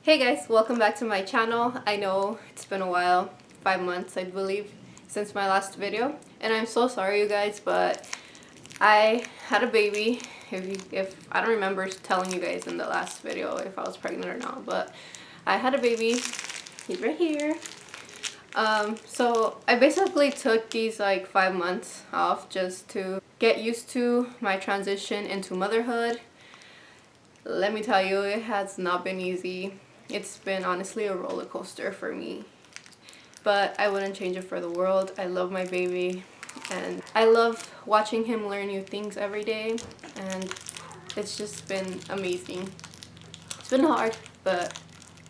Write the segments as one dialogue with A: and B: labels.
A: Hey guys, welcome back to my channel. I know it's been a while, 5 months I believe, since my last video, and I'm so sorry you guys, but I had a baby. If I don't remember telling you guys in the last video if I was pregnant or not, but I had a baby. He's right here. So I basically took these like 5 months off just to get used to my transition into motherhood. Let me tell you, it has not been easy. It's been honestly a roller coaster for me, but I wouldn't change it for the world. I love my baby and I love watching him learn new things every day, and it's just been amazing. It's been hard, but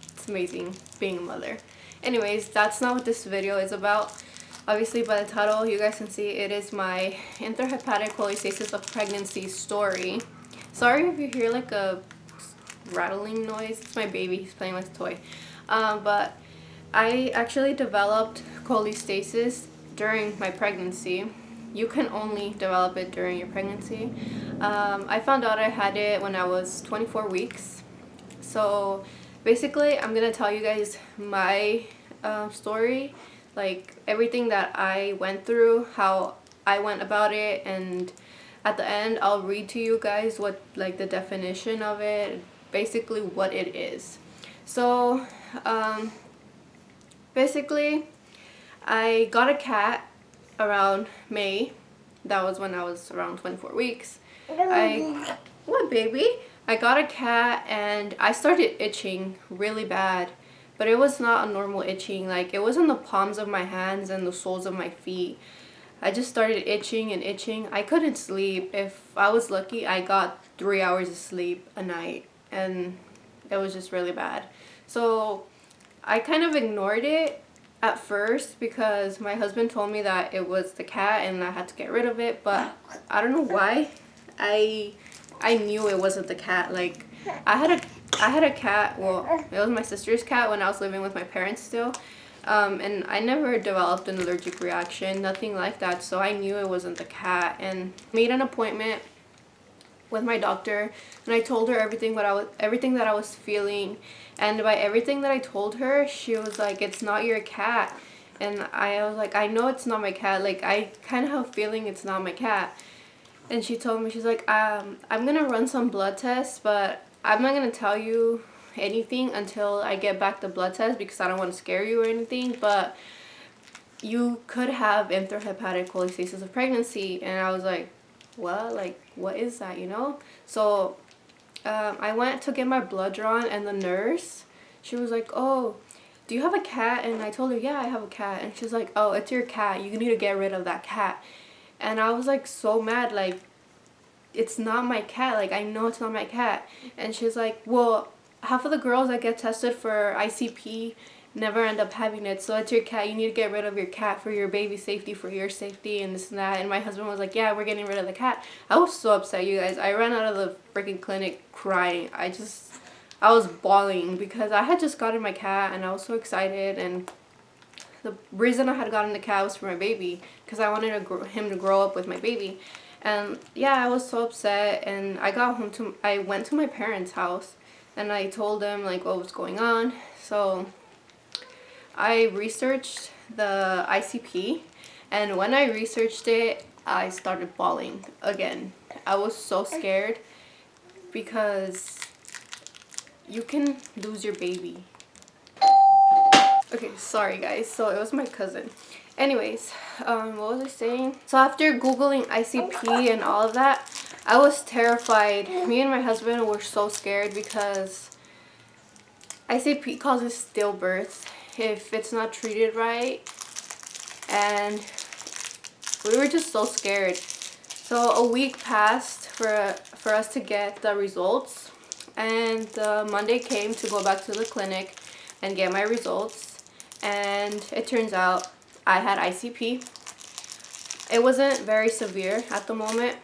A: it's amazing being a mother. Anyways, that's not what this video is about. Obviously by the title you guys can see it is my intrahepatic cholestasis of pregnancy story. Sorry if you hear like a rattling noise. It's my baby. He's playing with a toy. But I actually developed cholestasis during my pregnancy. You can only develop it during your pregnancy. I found out I had it when I was 24 weeks. So basically I'm gonna tell you guys my story, like everything that I went through, how I went about it, and at the end I'll read to you guys what like the definition of it, basically what it is. So basically I got a cat around May. That was when I was around 24 weeks. What baby? I got a cat and I started itching really bad, but it was not a normal itching. Like, it was in the palms of my hands and the soles of my feet. I just started itching and itching. I couldn't sleep. If I was lucky, I got 3 hours of sleep a night, and it was just really bad. So I kind of ignored it at first because my husband told me that it was the cat and I had to get rid of it, but I don't know why. I knew it wasn't the cat. Like, I had a cat, well, it was my sister's cat when I was living with my parents still. And I never developed an allergic reaction, nothing like that, so I knew it wasn't the cat, and made an appointment with my doctor, and I told her everything that I was feeling, and by everything that I told her, she was like, "It's not your cat." And I was like, "I know it's not my cat, like I kind of have a feeling it's not my cat." And she told me, she's like, I'm gonna run some blood tests, but I'm not gonna tell you anything until I get back the blood test because I don't want to scare you or anything, but you could have intrahepatic cholestasis of pregnancy. And I was like, well, like, what is that, you know? So I went to get my blood drawn, and the nurse, she was like, "Oh, do you have a cat?" And I told her, "Yeah, I have a cat." And she's like, "Oh, it's your cat. You need to get rid of that cat." And I was like so mad, like, it's not my cat, like I know it's not my cat. And she's like, "Well, half of the girls that get tested for ICP never end up having it, so it's your cat. You need to get rid of your cat for your baby's safety, for your safety, and this and that." And my husband was like, "Yeah, we're getting rid of the cat." I was so upset, you guys. I ran out of the freaking clinic crying. I was bawling because I had just gotten my cat and I was so excited, and the reason I had gotten the cat was for my baby because I wanted him to grow up with my baby. And yeah, I was so upset, and I went to my parents' house and I told them like what was going on. So I researched the ICP, and when I researched it, I started bawling again. I was so scared because you can lose your baby. Okay, sorry guys, so it was my cousin. Anyways, what was I saying? So after Googling ICP and all of that, I was terrified. Me and my husband were so scared because ICP causes stillbirth if it's not treated right, and we were just so scared. So a week passed for us to get the results, and Monday came to go back to the clinic and get my results. And it turns out I had ICP. It wasn't very severe at the moment.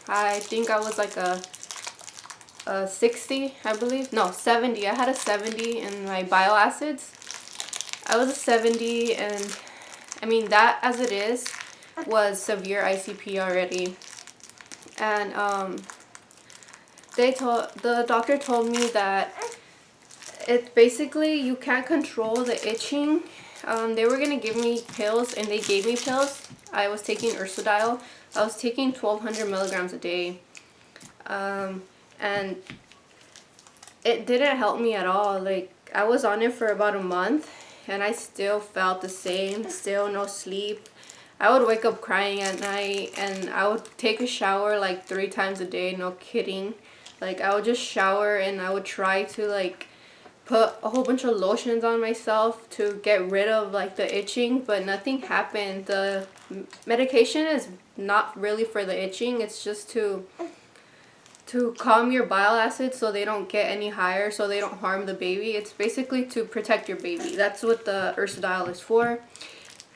A: I think I was like a 60, I believe. No, 70. I had a 70 in my bile acids. I was a 70, and I mean, that as it is was severe ICP already. And the doctor told me that It's basically, you can't control the itching. They were gonna give me pills, and they gave me pills. I was taking Ursodiol. I was taking 1,200 milligrams a day. And it didn't help me at all. Like, I was on it for about a month, and I still felt the same. Still no sleep. I would wake up crying at night, and I would take a shower like 3 times a day, no kidding. Like, I would just shower, and I would try to like put a whole bunch of lotions on myself to get rid of like the itching, but nothing happened. The medication is not really for the itching. It's just to calm your bile acids so they don't get any higher, so they don't harm the baby. It's basically to protect your baby. That's what the Ursodiol is for.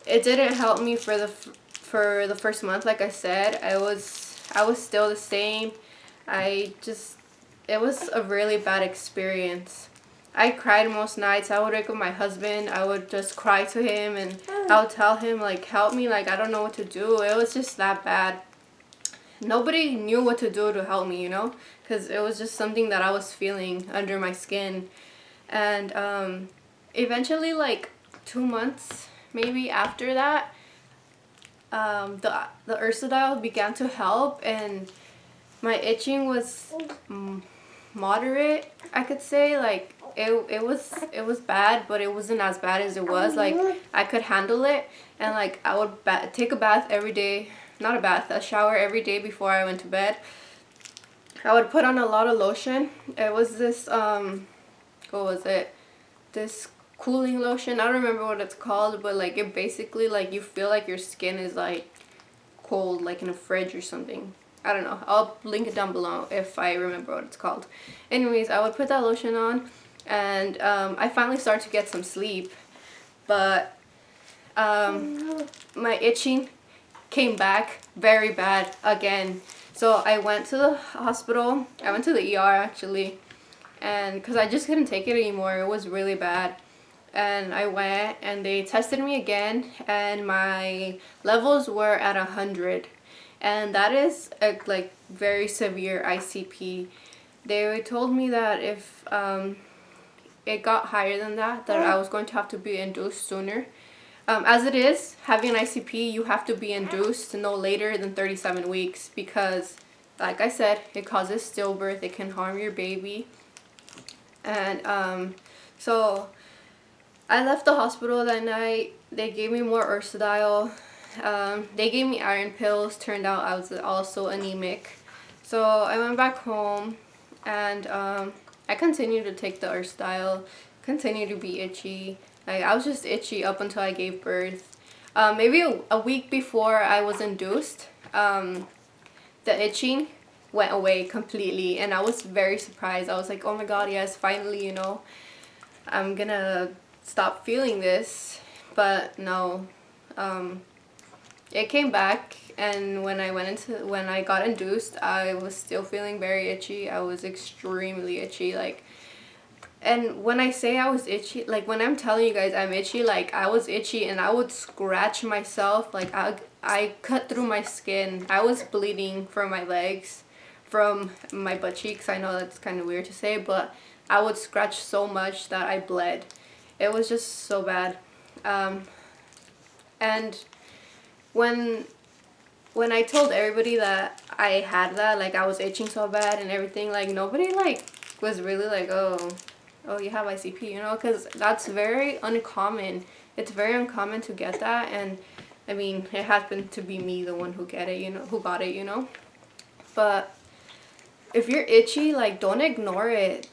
A: It didn't help me for the first month. Like I said, I was still the same. It was a really bad experience. I cried most nights. I would wake up my husband. I would just cry to him, and I would tell him, like, help me, like, I don't know what to do. It was just that bad. Nobody knew what to do to help me, you know, because it was just something that I was feeling under my skin. And eventually, like 2 months maybe after that, the Ursodiol began to help, and my itching was moderate, I could say. Like, it was bad, but it wasn't as bad as it was. Like, I could handle it, and like I would take a bath every day. Not a bath, a shower every day before I went to bed. I would put on a lot of lotion. It was this what was it? This cooling lotion. I don't remember what it's called, but like, it basically, like, you feel like your skin is like cold, like in a fridge or something. I don't know. I'll link it down below if I remember what it's called. Anyways, I would put that lotion on, and I finally started to get some sleep, but my itching came back very bad again. So I went to the hospital. I went to the ER actually, and because I just couldn't take it anymore. It was really bad. And I went, and they tested me again, and my levels were at 100, and that is a like very severe ICP. They told me that if it got higher than that I was going to have to be induced sooner. As it is, having an ICP, you have to be induced no later than 37 weeks because, like I said, it causes stillbirth. It can harm your baby. And so I left the hospital that night. They gave me more Ursodiol. They gave me iron pills. Turned out I was also anemic. So I went back home, and I continued to take the Ursodiol, continued to be itchy. I was just itchy up until I gave birth. Maybe a week before I was induced, the itching went away completely, and I was very surprised. I was like, oh my god, yes, finally, you know, I'm gonna stop feeling this. But no, it came back, and when I got induced, I was still feeling very itchy. I was extremely itchy, like. And when I say I was itchy, like, when I'm telling you guys I'm itchy, like, I was itchy, and I would scratch myself. Like, I cut through my skin. I was bleeding from my legs, from my butt cheeks. I know that's kind of weird to say, but I would scratch so much that I bled. It was just so bad. And when I told everybody that I had that, like, I was itching so bad and everything, like, nobody, like, was really like, oh, you have ICP, you know, because that's very uncommon. It's very uncommon to get that, and I mean, it happened to be me, the one who got it, you know. But if you're itchy, like, don't ignore it.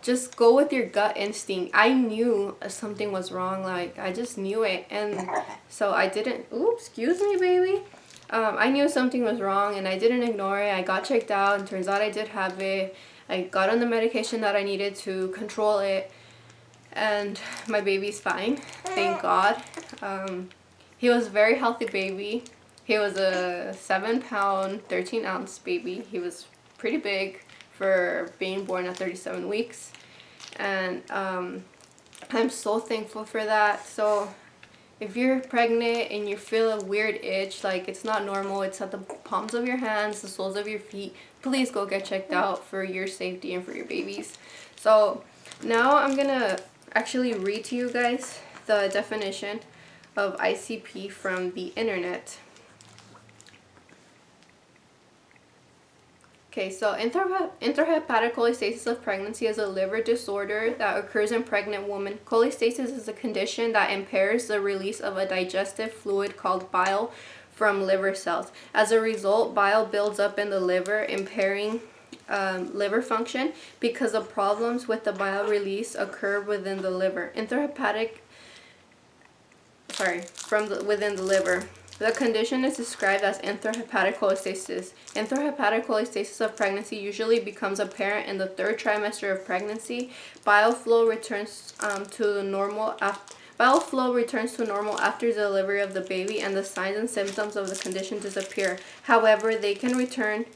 A: Just go with your gut instinct. I knew something was wrong, like, I just knew it, and so I didn't, oops, excuse me, baby. I knew something was wrong, and I didn't ignore it. I got checked out, and turns out I did have it. I got on the medication that I needed to control it, and my baby's fine, thank God. He was a very healthy baby. He was a 7-pound, 13-ounce baby. He was pretty big for being born at 37 weeks, and I'm so thankful for that. So if you're pregnant and you feel a weird itch, like, it's not normal, it's at the palms of your hands, the soles of your feet, please go get checked out for your safety and for your babies. So Now I'm gonna actually read to you guys the definition of ICP from the internet. Okay, so intrahepatic cholestasis of pregnancy is a liver disorder that occurs in pregnant women. Cholestasis is a condition that impairs the release of a digestive fluid called bile from liver cells. As a result, bile builds up in the liver, impairing liver function because of problems with the bile release occur within the liver. Within the liver. The condition is described as intrahepatic cholestasis. Intrahepatic cholestasis of pregnancy usually becomes apparent in the third trimester of pregnancy. Bile flow returns to normal after delivery of the baby, and the signs and symptoms of the condition disappear. However, they can return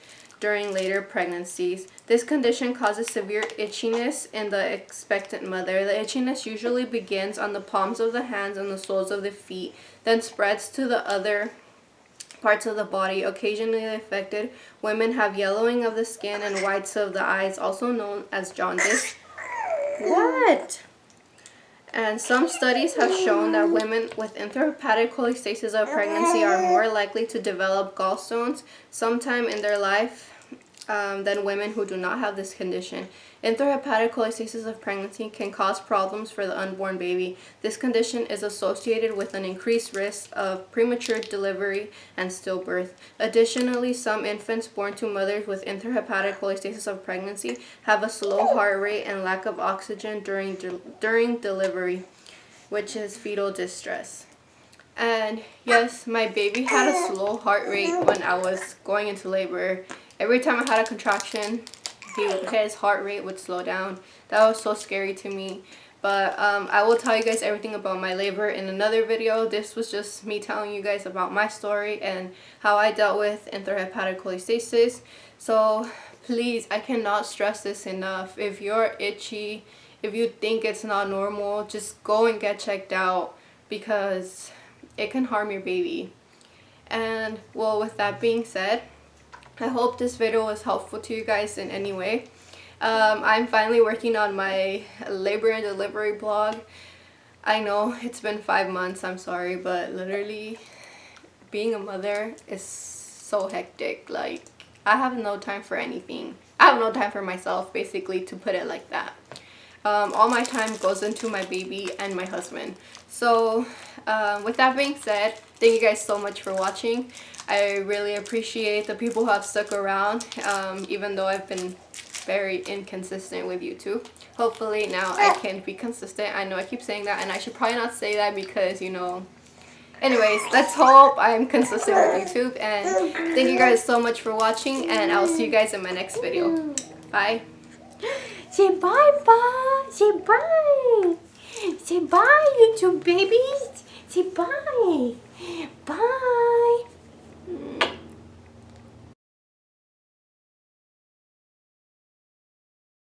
A: during later pregnancies. This condition causes severe itchiness in the expectant mother. The itchiness usually begins on the palms of the hands and the soles of the feet, then spreads to the other parts of the body. Occasionally affected women have yellowing of the skin and whites of the eyes, also known as jaundice. What? And some studies have shown that women with intrahepatic cholestasis of pregnancy are more likely to develop gallstones sometime in their life than women who do not have this condition. Intrahepatic cholestasis of pregnancy can cause problems for the unborn baby. This condition is associated with an increased risk of premature delivery and stillbirth. Additionally, some infants born to mothers with intrahepatic cholestasis of pregnancy have a slow heart rate and lack of oxygen during delivery, which is fetal distress. And yes, my baby had a slow heart rate when I was going into labor. Every time I had a contraction, his heart rate would slow down. That was so scary to me. But I will tell you guys everything about my labor in another video. This was just me telling you guys about my story and how I dealt with intrahepatic cholestasis. So please, I cannot stress this enough. If you're itchy, if you think it's not normal, just go and get checked out, because it can harm your baby. And well, with that being said, I hope this video was helpful to you guys in any way. I'm finally working on my labor and delivery blog. I know it's been 5 months, I'm sorry, but literally being a mother is so hectic. Like, I have no time for anything. I have no time for myself, basically, to put it like that. All my time goes into my baby and my husband. So with that being said, thank you guys so much for watching. I really appreciate the people who have stuck around, even though I've been very inconsistent with YouTube. Hopefully now I can be consistent. I know I keep saying that, and I should probably not say that because, you know, anyways, let's hope I'm consistent with YouTube. And thank you guys so much for watching, and I'll see you guys in my next video. Bye.
B: Say bye-bye. Say bye. Say bye, YouTube babies. Say bye. Bye.